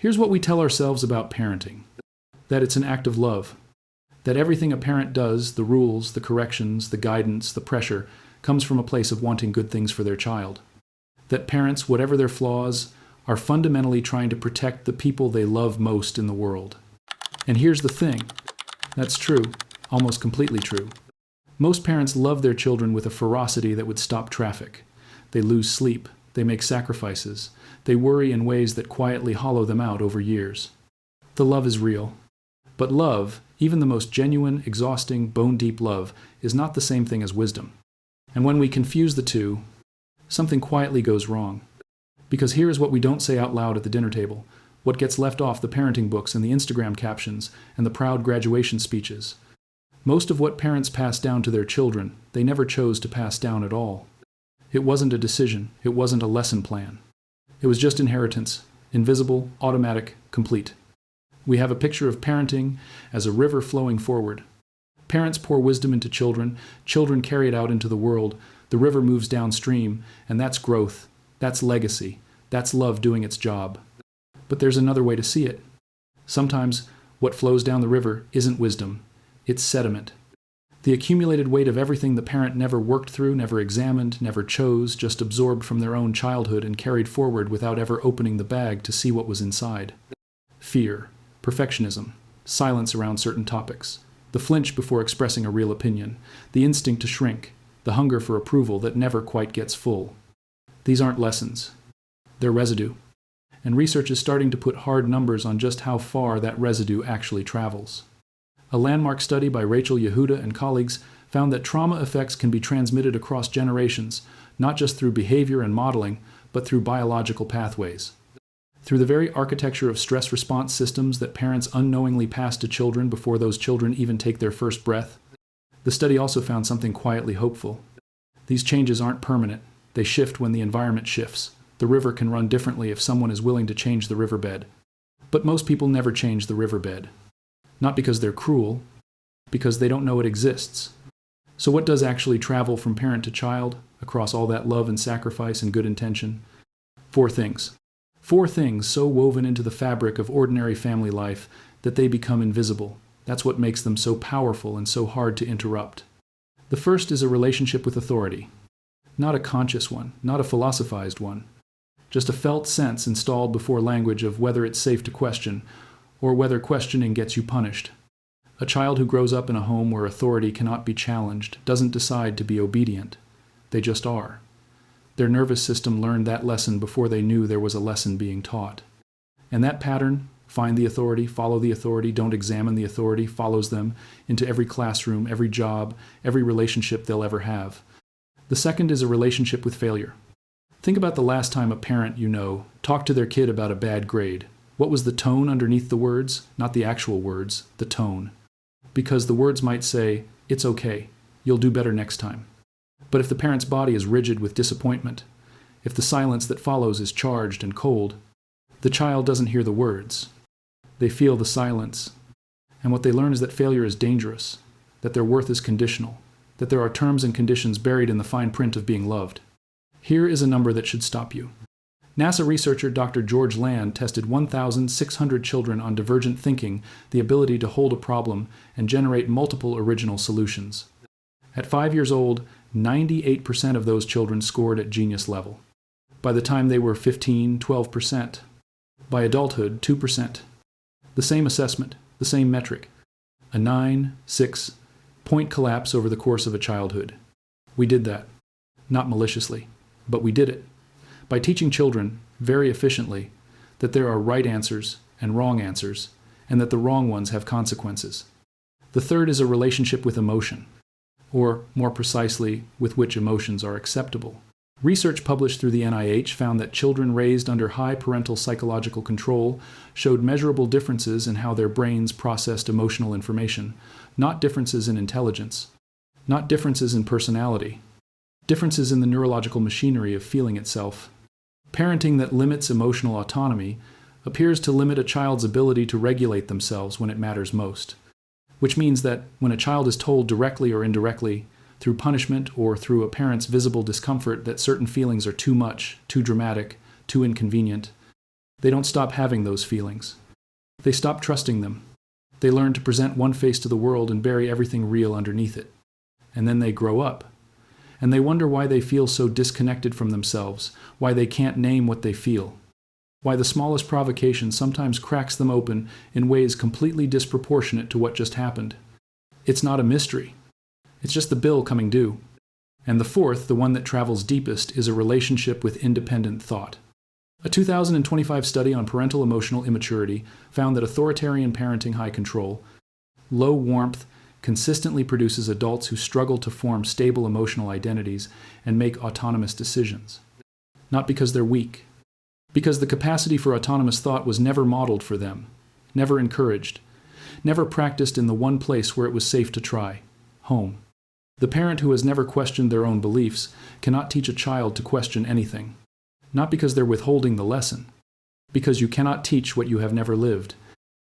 Here's what we tell ourselves about parenting: that it's an act of love, that everything a parent does, the rules, the corrections, the guidance, the pressure, comes from a place of wanting good things for their child. That parents, whatever their flaws, are fundamentally trying to protect the people they love most in the world. And here's the thing: that's true, almost completely true. Most parents love their children with a ferocity that would stop traffic. They lose sleep, they make sacrifices, they worry in ways that quietly hollow them out over years. The love is real. But love, even the most genuine, exhausting, bone-deep love, is not the same thing as wisdom. And when we confuse the two, something quietly goes wrong. Because here is what we don't say out loud at the dinner table, what gets left off the parenting books and the Instagram captions and the proud graduation speeches. Most of what parents pass down to their children, they never chose to pass down at all. It wasn't a decision, it wasn't a lesson plan. It was just inheritance, invisible, automatic, complete. We have a picture of parenting as a river flowing forward. Parents pour wisdom into children, children carry it out into the world, the river moves downstream, and that's growth, that's legacy, that's love doing its job. But there's another way to see it. Sometimes what flows down the river isn't wisdom, it's sediment. The accumulated weight of everything the parent never worked through, never examined, never chose, just absorbed from their own childhood and carried forward without ever opening the bag to see what was inside. Fear, perfectionism, silence around certain topics, the flinch before expressing a real opinion, the instinct to shrink, the hunger for approval that never quite gets full. These aren't lessons. They're residue. And research is starting to put hard numbers on just how far that residue actually travels. A landmark study by Rachel Yehuda and colleagues found that trauma effects can be transmitted across generations, not just through behavior and modeling, but through biological pathways. Through the very architecture of stress response systems that parents unknowingly pass to children before those children even take their first breath. The study also found something quietly hopeful. These changes aren't permanent. They shift when the environment shifts. The river can run differently if someone is willing to change the riverbed. But most people never change the riverbed. Not because they're cruel, because they don't know it exists. So what does actually travel from parent to child, across all that love and sacrifice and good intention? 4 things. 4 things so woven into the fabric of ordinary family life that they become invisible. That's what makes them so powerful and so hard to interrupt. The first is a relationship with authority. Not a conscious one, not a philosophized one. Just a felt sense installed before language of whether it's safe to question, or whether questioning gets you punished. A child who grows up in a home where authority cannot be challenged doesn't decide to be obedient. They just are. Their nervous system learned that lesson before they knew there was a lesson being taught. And that pattern, find the authority, follow the authority, don't examine the authority, follows them into every classroom, every job, every relationship they'll ever have. The second is a relationship with failure. Think about the last time a parent you know talked to their kid about a bad grade. What was the tone underneath the words? Not the actual words, the tone. Because the words might say, "It's okay, you'll do better next time." But if the parent's body is rigid with disappointment, if the silence that follows is charged and cold, the child doesn't hear the words. They feel the silence. And what they learn is that failure is dangerous, that their worth is conditional, that there are terms and conditions buried in the fine print of being loved. Here is a number that should stop you. NASA researcher Dr. George Land tested 1,600 children on divergent thinking, the ability to hold a problem and generate multiple original solutions. At 5 years old, 98% of those children scored at genius level. By the time they were 15, 12%. By adulthood, 2%. The same assessment, the same metric. A 9-6-point collapse over the course of a childhood. We did that. Not maliciously, but we did it. By teaching children, very efficiently, that there are right answers and wrong answers, and that the wrong ones have consequences. The third is a relationship with emotion, or more precisely, with which emotions are acceptable. Research published through the NIH found that children raised under high parental psychological control showed measurable differences in how their brains processed emotional information, not differences in intelligence, not differences in personality, differences in the neurological machinery of feeling itself. Parenting that limits emotional autonomy appears to limit a child's ability to regulate themselves when it matters most. Which means that when a child is told directly or indirectly, through punishment or through a parent's visible discomfort, that certain feelings are too much, too dramatic, too inconvenient, They don't stop having those feelings. They stop trusting them. They learn to present one face to the world and bury everything real underneath it. And then they grow up. And they wonder why they feel so disconnected from themselves, why they can't name what they feel, why the smallest provocation sometimes cracks them open in ways completely disproportionate to what just happened. It's not a mystery. It's just the bill coming due. And the fourth, the one that travels deepest, is a relationship with independent thought. A 2025 study on parental emotional immaturity found that authoritarian parenting high control, low warmth, consistently produces adults who struggle to form stable emotional identities and make autonomous decisions. Not because they're weak, because the capacity for autonomous thought was never modeled for them, never encouraged, never practiced in the one place where it was safe to try, home. The parent who has never questioned their own beliefs cannot teach a child to question anything, not because they're withholding the lesson, because you cannot teach what you have never lived.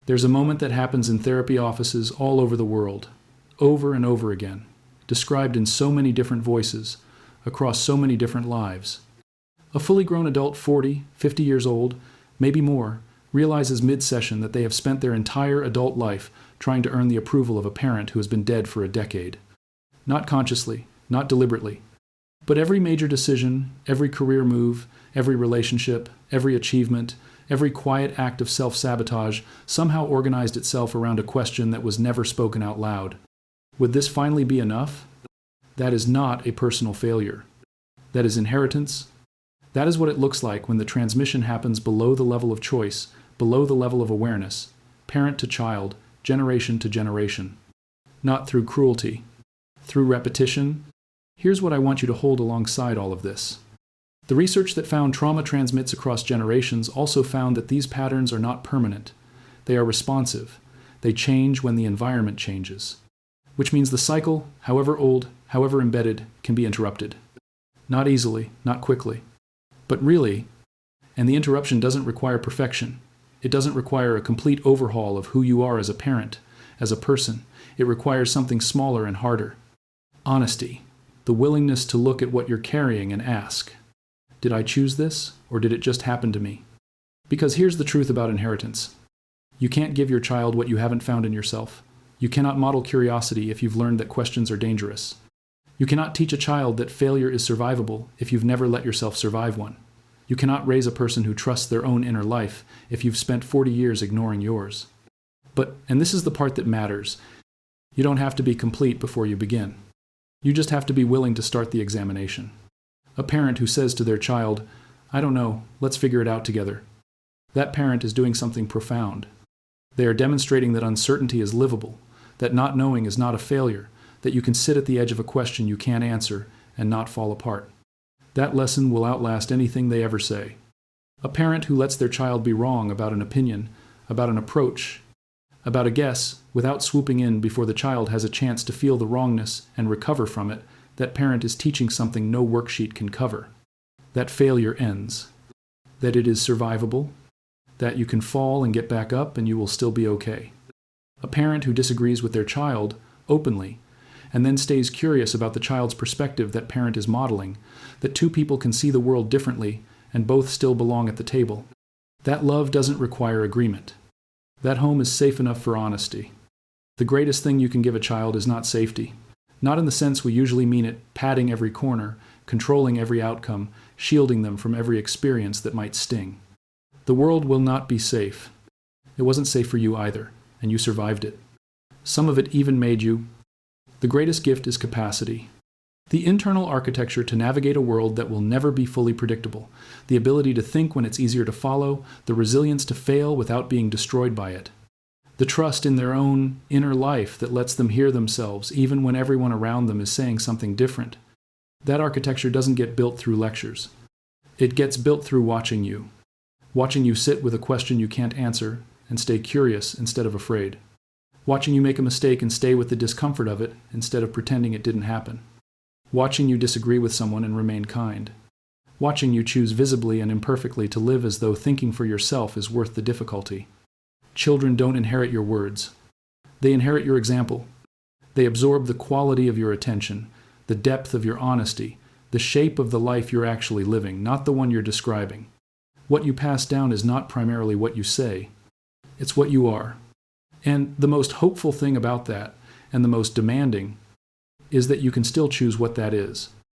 There's a moment that happens in therapy offices all over the world, over and over again, described in so many different voices, across so many different lives. A fully grown adult 40, 50 years old, maybe more, realizes mid-session that they have spent their entire adult life trying to earn the approval of a parent who has been dead for a decade. Not consciously, not deliberately, but every major decision, every career move, every relationship, every achievement, every quiet act of self-sabotage somehow organized itself around a question that was never spoken out loud. Would this finally be enough? That is not a personal failure. That is inheritance. That is what it looks like when the transmission happens below the level of choice, below the level of awareness, parent to child, generation to generation. Not through cruelty. Through repetition. Here's what I want you to hold alongside all of this. The research that found trauma transmits across generations also found that these patterns are not permanent. They are responsive. They change when the environment changes. Which means the cycle, however old, however embedded, can be interrupted. Not easily, not quickly. But really, and the interruption doesn't require perfection. It doesn't require a complete overhaul of who you are as a parent, as a person. It requires something smaller and harder. Honesty. The willingness to look at what you're carrying and ask, did I choose this, or did it just happen to me? Because here's the truth about inheritance. You can't give your child what you haven't found in yourself. You cannot model curiosity if you've learned that questions are dangerous. You cannot teach a child that failure is survivable if you've never let yourself survive one. You cannot raise a person who trusts their own inner life if you've spent 40 years ignoring yours. But, and this is the part that matters, you don't have to be complete before you begin. You just have to be willing to start the examination. A parent who says to their child, I don't know, let's figure it out together. That parent is doing something profound. They are demonstrating that uncertainty is livable, that not knowing is not a failure, that you can sit at the edge of a question you can't answer and not fall apart. That lesson will outlast anything they ever say. A parent who lets their child be wrong about an opinion, about an approach, about a guess, without swooping in before the child has a chance to feel the wrongness and recover from it, that parent is teaching something no worksheet can cover. That failure ends. That it is survivable. That you can fall and get back up and you will still be okay. A parent who disagrees with their child, openly, and then stays curious about the child's perspective that parent is modeling, that two people can see the world differently and both still belong at the table. That love doesn't require agreement. That home is safe enough for honesty. The greatest thing you can give a child is not safety. Not in the sense we usually mean it, padding every corner, controlling every outcome, shielding them from every experience that might sting. The world will not be safe. It wasn't safe for you either, and you survived it. Some of it even made you. The greatest gift is capacity. The internal architecture to navigate a world that will never be fully predictable, the ability to think when it's easier to follow, the resilience to fail without being destroyed by it. The trust in their own inner life that lets them hear themselves even when everyone around them is saying something different. That architecture doesn't get built through lectures. It gets built through watching you sit with a question you can't answer and stay curious instead of afraid. Watching you make a mistake and stay with the discomfort of it instead of pretending it didn't happen. Watching you disagree with someone and remain kind. Watching you choose visibly and imperfectly to live as though thinking for yourself is worth the difficulty. Children don't inherit your words. They inherit your example. They absorb the quality of your attention, the depth of your honesty, the shape of the life you're actually living, not the one you're describing. What you pass down is not primarily what you say. It's what you are. And the most hopeful thing about that, and the most demanding, is that you can still choose what that is.